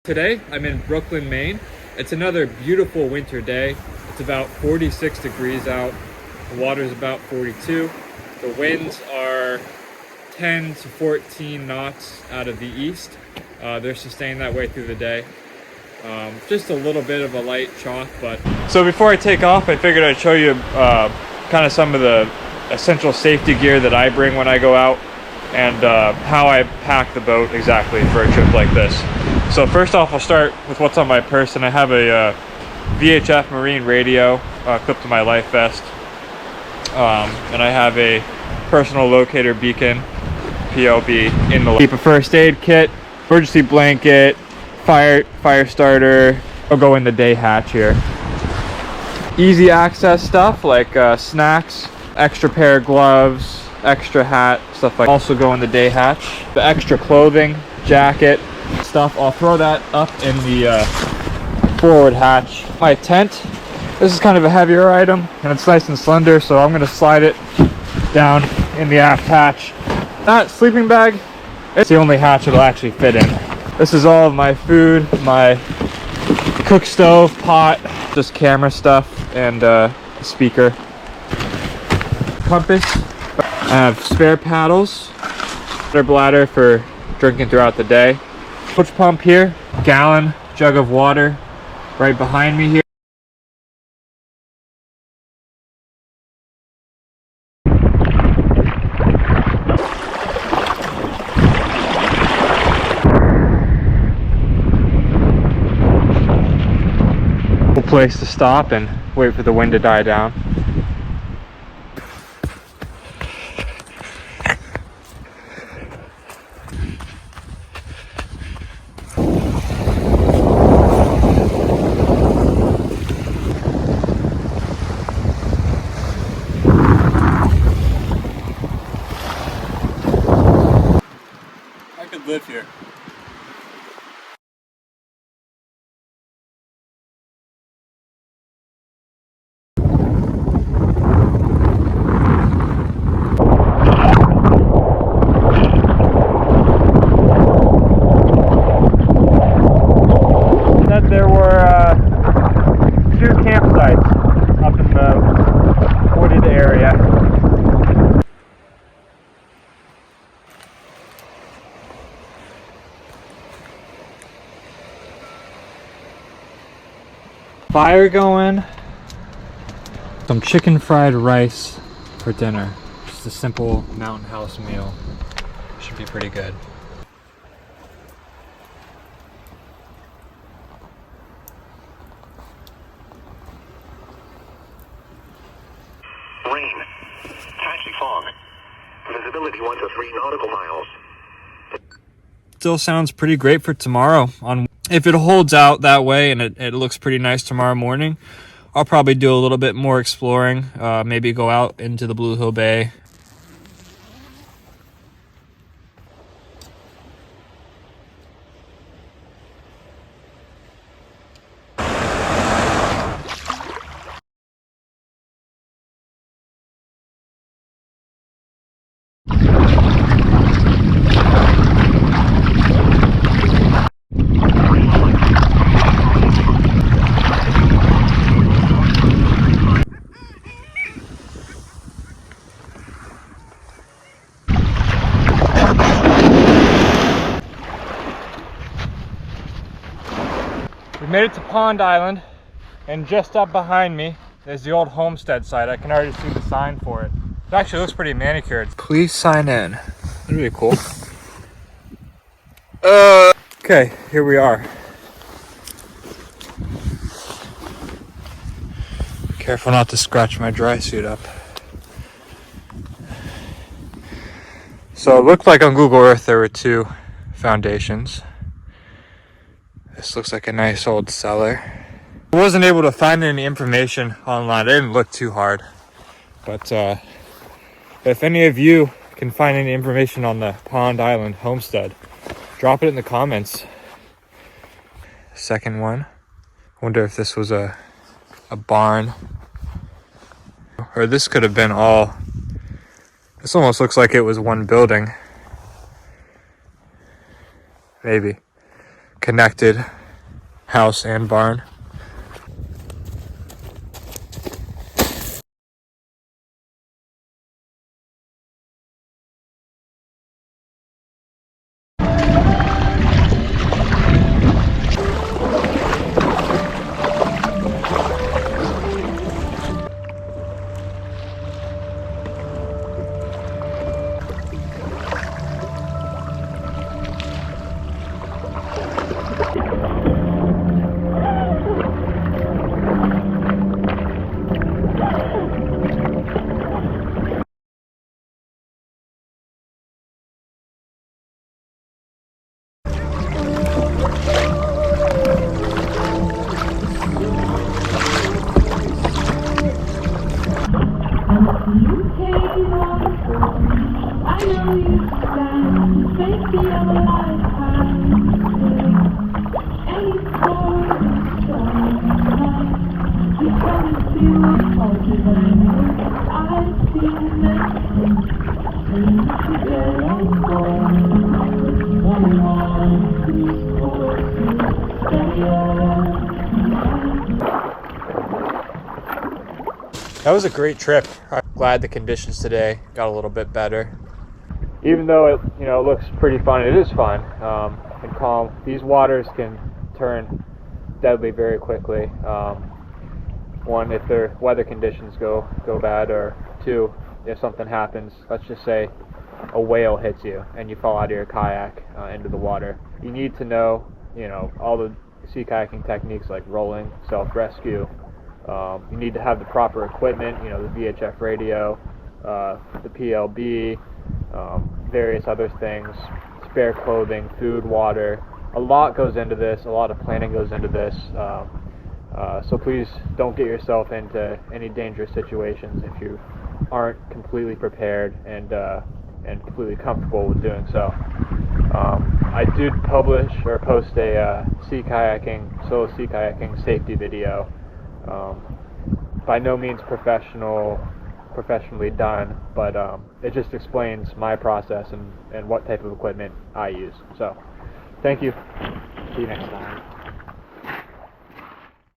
Today, I'm in Brooklyn, Maine. It's another beautiful winter day. It's about 46 degrees out. The water's about 42. The winds are 10 to 14 knots out of the east. They're sustained that way through the day. Just a little bit of a light chalk, but... So before I take off, I figured I'd show you kind of some of the essential safety gear that I bring when I go out, and how I pack the boat exactly for a trip like this. So first off, I'll start with what's on my person. I have a VHF marine radio clipped to my life vest, and I have a personal locator beacon, PLB, in the... Keep a first aid kit, emergency blanket, fire starter. I'll go in the day hatch here. Easy access stuff like snacks, extra pair of gloves, extra hat, stuff like that. Also go in the day hatch. The extra clothing, jacket, stuff, I'll throw that up in the forward hatch. My tent, this is kind of a heavier item and it's nice and slender, so I'm going to slide it down in the aft hatch. That sleeping bag, it's the only hatch it'll actually fit in. This is all of my food, my cook stove, pot, just camera stuff, and a speaker. Compass. I have spare paddles, water bladder for drinking throughout the day. Coach pump here, gallon jug of water right behind me here. Cool place to stop and wait for the wind to die down. Live here. Said there were 2 campsites up in the wooded area. Fire going, some chicken fried rice for dinner. Just a simple mountain house meal. Should be pretty good. Rain. Patchy fog. Visibility 1 to 3 nautical miles. Still sounds pretty great for tomorrow. If it holds out that way and it looks pretty nice tomorrow morning, I'll probably do a little bit more exploring. Maybe go out into the Blue Hill Bay. We made it to Pond Island, and just up behind me is the old homestead site. I can already see the sign for it. It actually looks pretty manicured. Please sign in. That'd be cool. Okay, here we are. Careful not to scratch my dry suit up. So it looked like on Google Earth there were 2 foundations. This looks like a nice old cellar. I wasn't able to find any information online. I didn't look too hard. But if any of you can find any information on the Pond Island homestead, drop it in the comments. Second one. Wonder if this was a barn. Or this could have been all... This almost looks like it was one building. Maybe. connected house and barn. That was a great trip. I'm glad the conditions today got a little bit better. Even though it, looks pretty fun, it is fun and calm. These waters can turn deadly very quickly. One, if their weather conditions go bad, or two, if something happens, let's just say a whale hits you and you fall out of your kayak into the water. You need to know, all the sea kayaking techniques like rolling, self-rescue. You need to have the proper equipment, the VHF radio, the PLB, various other things, spare clothing, food, water. A lot goes into this, a lot of planning goes into this, so please don't get yourself into any dangerous situations if you aren't completely prepared and completely comfortable with doing so. I did post a solo sea kayaking safety video. By no means professionally done, but it just explains my process and what type of equipment I use. So, thank you. See you next time.